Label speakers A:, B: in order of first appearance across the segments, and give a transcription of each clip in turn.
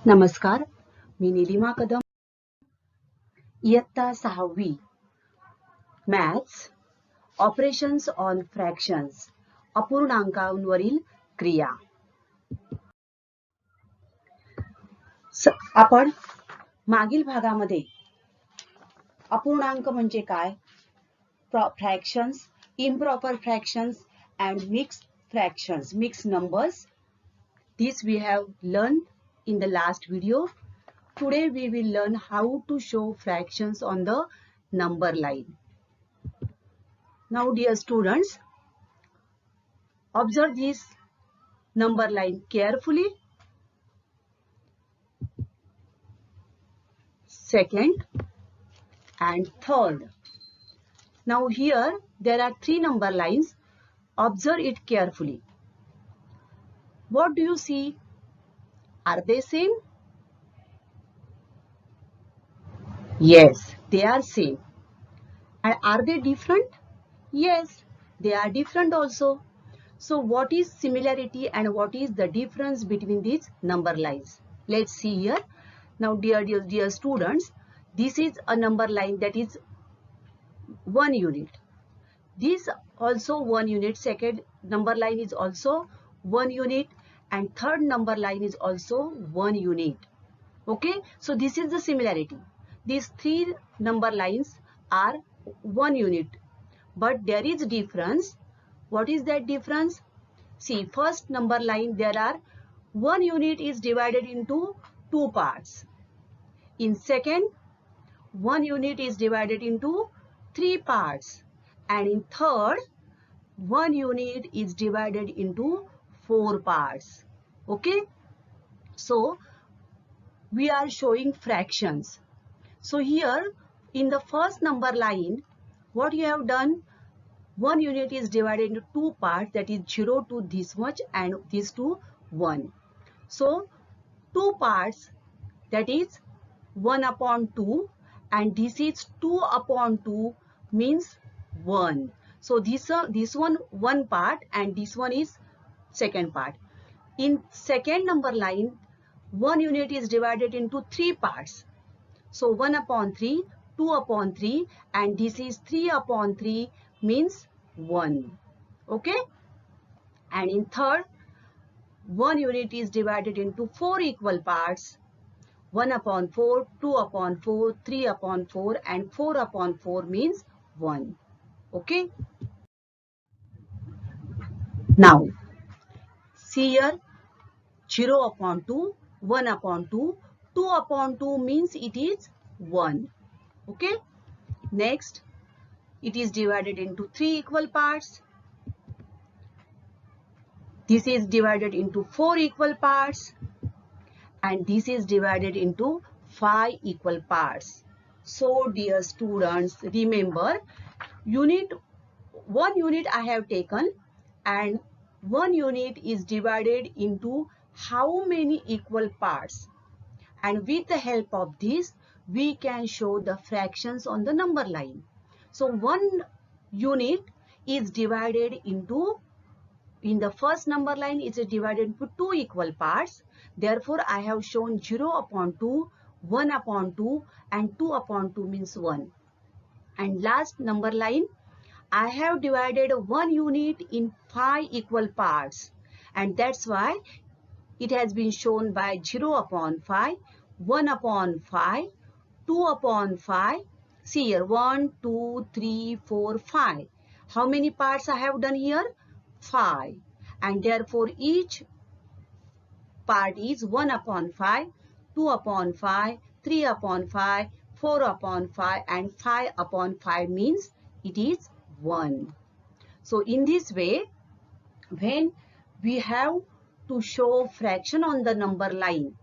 A: नमस्कार, मी निलिमा कदम. इयत्ता 6वी maths operations on fractions अपूर्णांकांवरील क्रिया. आपण मागील भागामध्ये अपूर्णांक म्हणजे काय, fractions, improper fractions and mixed numbers, this we have learned in the last video. Today we will learn how to show fractions on the number line. Now dear students, observe this number line carefully. Second and third. Now here there are three number lines. Observe it carefully. What do you see? Are they same? Yes, they are same. And are they different? Yes, they are different also. So what is similarity and what is the difference between these number lines? Let's see here. Now dear students, this is a number line that is 1 unit. This also 1 unit. Second number line is also 1 unit and third number line is also 1 unit. Okay, so this is the similarity. These three number lines are 1 unit, but there is difference. What is that difference? See, first number line, there are 1 unit is divided into two parts. In second, 1 unit is divided into three parts, and in third, 1 unit is divided into four parts. Okay, so we are showing fractions. So here in the first number line, what you have done, 1 unit is divided into two parts, that is 0 to this much and this to 1. So two parts, that is 1 upon 2, and this is 2 upon 2 means 1. So this one part and this one is second part. In second number line, 1 unit is divided into three parts. So 1 upon 3, 2 upon 3, and this is 3 upon 3 means 1. Okay? And in third, 1 unit is divided into four equal parts. 1 upon 4, 2 upon 4, 3 upon 4, and 4 upon 4 means 1. Okay? Now, see here, 0 upon 2, 1 upon 2, 2 upon 2 means it is 1. Okay? Next, it is divided into three equal parts. This is divided into four equal parts. And this is divided into 5 equal parts. So dear students, remember, one unit I have taken, and 1 unit is divided into how many equal parts, and with the help of this we can show the fractions on the number line. So 1 unit is divided into, in the first number line, it is divided into two equal parts. Therefore, I have shown 0 upon 2, 1 upon 2, and 2 upon 2 means 1. And last number line, I have divided 1 unit in 5 equal parts. And that's why it has been shown by 0 upon 5, 1 upon 5, 2 upon 5. See here, 1, 2, 3, 4, 5. How many parts I have done here? 5. And therefore each part is 1 upon 5, 2 upon 5, 3 upon 5, 4 upon 5, and 5 upon 5 means it is 1. So in this way, when we have to show fraction on the number line,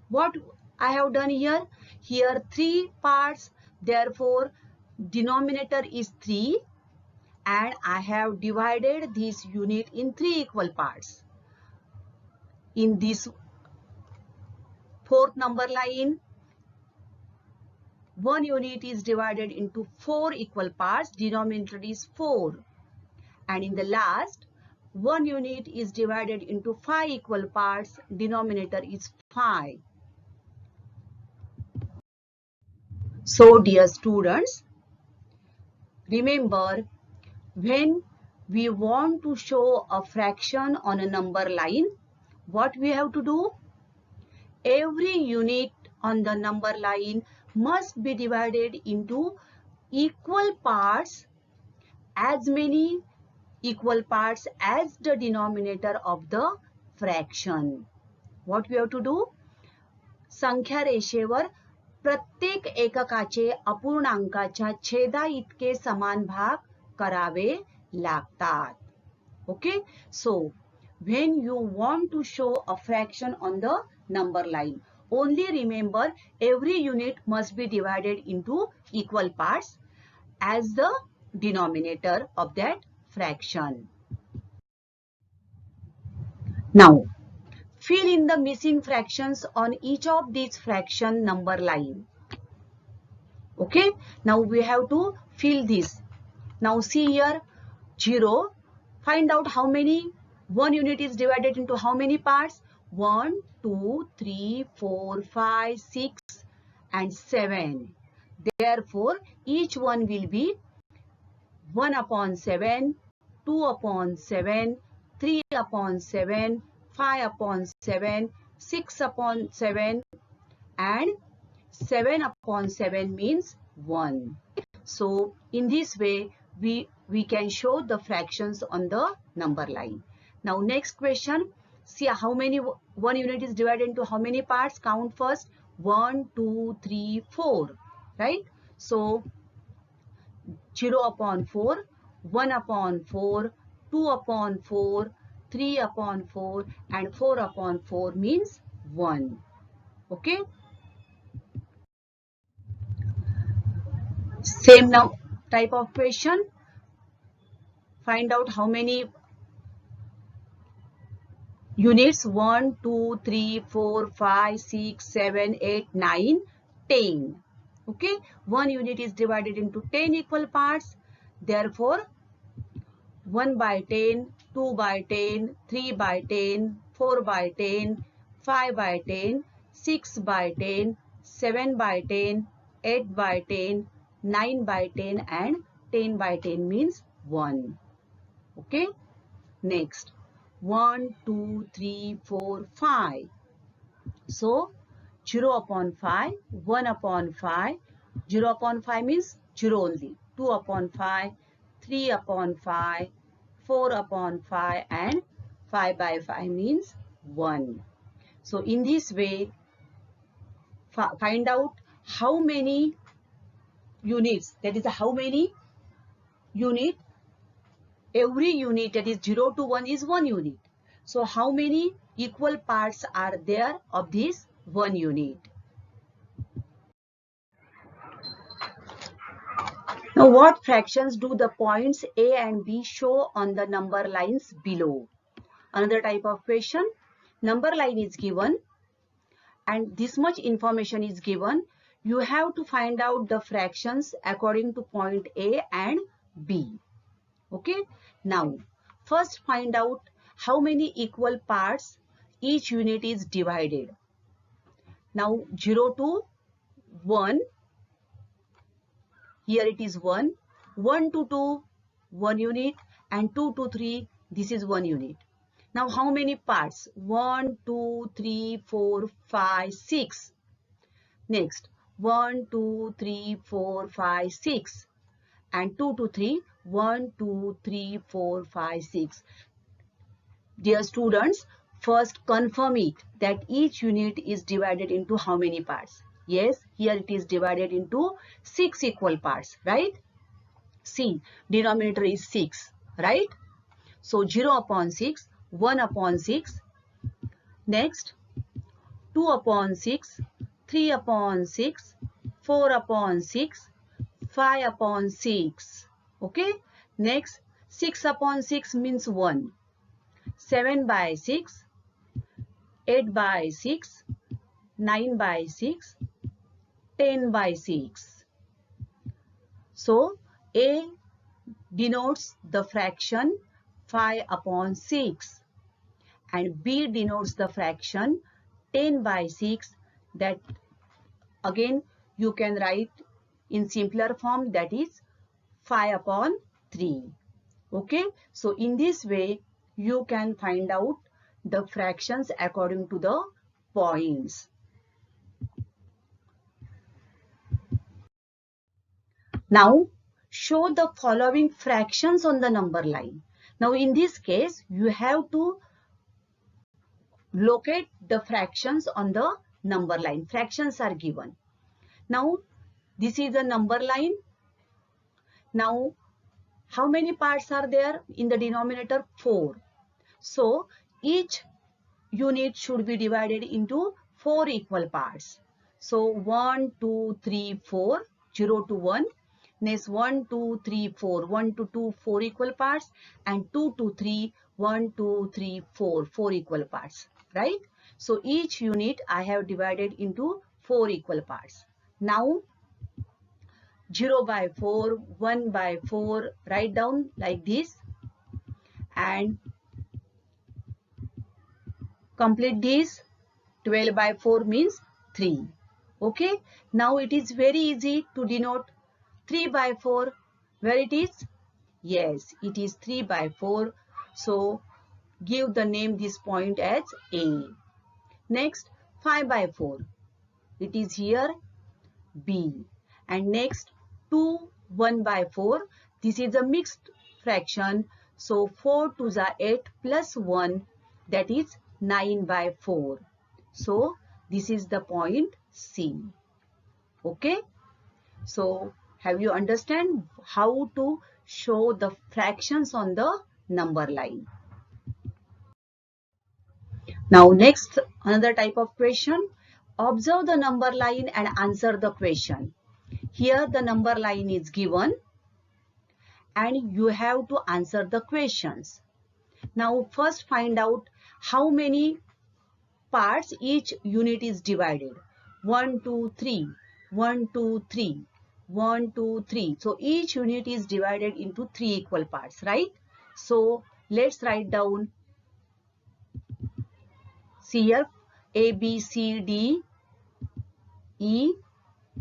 A: what I have done here? Here 3 parts, therefore denominator is 3, and I have divided this unit in 3 equal parts. in this fourth number line, 1 unit is divided into 4 equal parts, denominator is 4. And in the last, 1 unit is divided into 5 equal parts, denominator is 5. So dear students, remember, when we want to show a fraction on a number line, what we have to do? Every unit on the number line must be divided into equal parts, as many equal parts as the denominator of the fraction. What we have to do? संख्या रेषेवर प्रत्येक एककाचे अपूर्णांकाच्या छेदा इतके समान भाग करावे लागतात. Okay, so when you want to show a fraction on the number line, only remember every unit must be divided into equal parts as the denominator of that fraction. Now, fill in the missing fractions on each of these fraction number line. Okay, now we have to fill this. Now see here, 0. Find out how many 1 unit is divided into how many parts? 1, 2, 3, 4, 5, 6 and 7. Therefore, each one will be 1 upon 7, 2 upon 7, 3 upon 7, 5 upon 7, 6 upon 7 and 7 upon 7 means 1. So in this way, we can show the fractions on the number line. Now next question, see how many 1 unit is divided into how many parts? Count first. 1, 2, 3, 4, right? So 0 upon 4, 1 upon 4, 2 upon 4, 3 upon 4 and 4 upon 4 means 1. Okay. Same now type of question. Find out how many units? 1, 2, 3, 4, 5, 6, 7, 8, 9, 10. Okay. 1 unit is divided into 10 equal parts. Therefore, 1 by 10, 2 by 10, 3 by 10, 4 by 10, 5 by 10, 6 by 10, 7 by 10, 8 by 10, 9 by 10 and 10 by 10 means 1. Okay. Next, 1, 2, 3, 4, 5. So 0 upon 5, 1 upon 5, 0 upon 5 means 0 only, 2 upon 5, 3 upon 5, 4 upon 5 and 5 by 5 means 1. So in this way, find out how many units, that is how many unit, every unit, that is 0 to 1 is 1 unit. So how many equal parts are there of this 1 unit? Now what fractions do the points A and B show on the number lines below? Another type of question. Number line is given and this much information is given. You have to find out the fractions according to point A and B. Okay. Now first find out how many equal parts each unit is divided. Now 0 to 1, here it is 1, 1 to 2, 1 unit and 2 to 3, this is 1 unit. Now how many parts? 1, 2, 3, 4, 5, 6. Next 1, 2, 3, 4, 5, 6 and 2 to 3, 1, 2, 3, 4, 5, 6. Dear students, first confirm it that each unit is divided into how many parts? Yes, here it is divided into 6 equal parts, right? See, denominator is 6, right? So 0 upon 6, 1 upon 6. Next, 2 upon 6, 3 upon 6, 4 upon 6, 5 upon 6. Okay. Next, 6 upon 6 means 1. 7 by 6, 8 by 6, 9 by 6, 10 by 6. So A denotes the fraction 5 upon 6 and B denotes the fraction 10 by 6. That again you can write in simpler form, that is 5 upon 3. Okay, so in this way you can find out the fractions according to the points. Now show the following fractions on the number line. Now in this case you have to locate the fractions on the number line. Fractions are given. Now this is a number line. Now how many parts are there in the denominator? 4. So each unit should be divided into 4 equal parts. So 1, 2, 3, 4, 0 to 1. Next 1, 2, 3, 4, 1 to 2, 4 equal parts, and 2 to 3, 1, 2, 3, 4, 4 equal parts, right? So each unit I have divided into 4 equal parts. Now 0 by 4, 1 by 4, write down like this and complete this. 12 by 4 means 3. Okay, now it is very easy to denote 3 by 4. Where it is? Yes, it is 3 by 4. So give the name this point as A. Next 5 by 4. It is here B. And next 2, 1 by 4. This is a mixed fraction. So 4 to the 8 plus 1, that is 9 by 4. So this is the point C. Okay. So have you understand how to show the fractions on the number line? Now next, another type of question. Observe the number line and answer the question. Here the number line is given and you have to answer the questions. Now first find out how many parts each unit is divided. 1, 2, 3, 1, 2, 3, 1, 2, 3. So each unit is divided into 3 equal parts, right? So let's write down. See here, A, B, C, D, E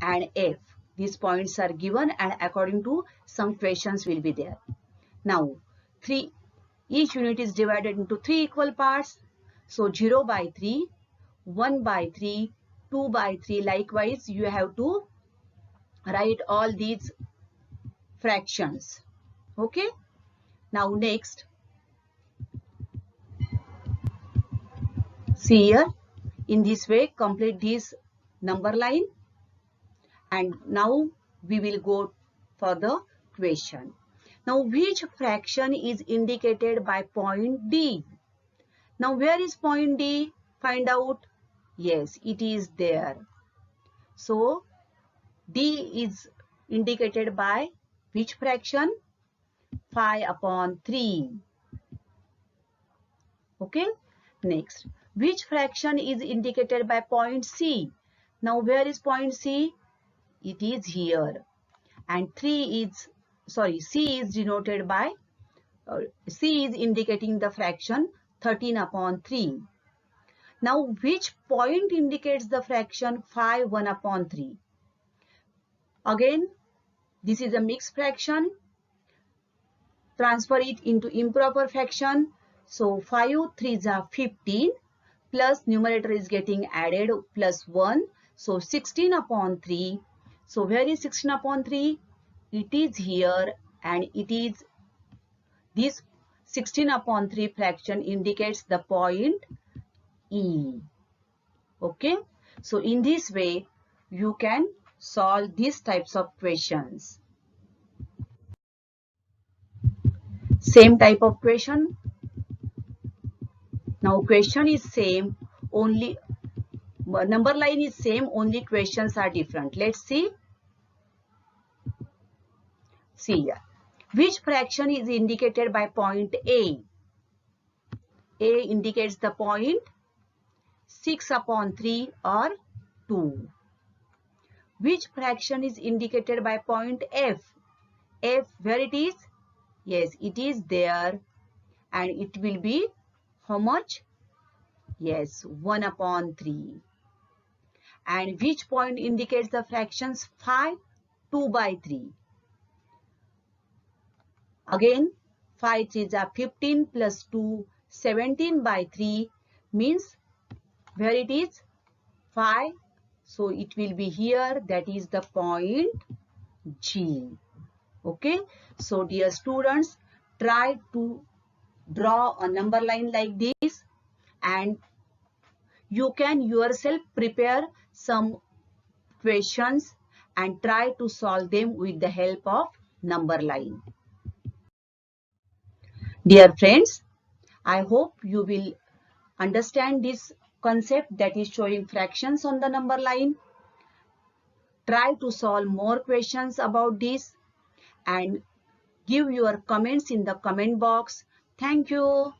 A: and F. These points are given and according to some questions will be there. Now each unit is divided into 3 equal parts. So 0 by 3, 1 by 3, 2 by 3. Likewise, you have to write all these fractions. Okay. Now next, see here, in this way complete this number line and now we will go for the question. Now which fraction is indicated by point D? Now where is point D? Find out. Yes, it is there. So D is indicated by which fraction? 5 upon 3. Okay. Next, which fraction is indicated by point C? Now where is point C? It is here. And C is denoted by, C is indicating the fraction 13 upon 3. Now which point indicates the fraction 5, 1 upon 3? Again, this is a mixed fraction. Transfer it into improper fraction. So 5 3s are 15 plus numerator is getting added plus 1. So 16 upon 3. So where is 16 upon 3? It is here and it is this 16 upon 3 fraction indicates the point E. Okay. So in this way you can solve these types of questions. Same type of question. Now question is same, only number line is same, only questions are different. Let's see. See here. Which fraction is indicated by point A? A indicates the point 6 upon 3 or 2. Which fraction is indicated by point F? F, where it is? Yes, it is there, and it will be how much? Yes, 1 upon 3. And which point indicates the fractions 5? 2 by 3. Again, 5 3s are 15 plus 2, 17 by 3 means where it is? 5. So it will be here, that is the point G. Okay. So dear students, try to draw a number line like this, and you can yourself prepare some questions and try to solve them with the help of number line. Dear friends, I hope you will understand this concept, that is showing fractions on the number line. Try to solve more questions about this and give your comments in the comment box. Thank you.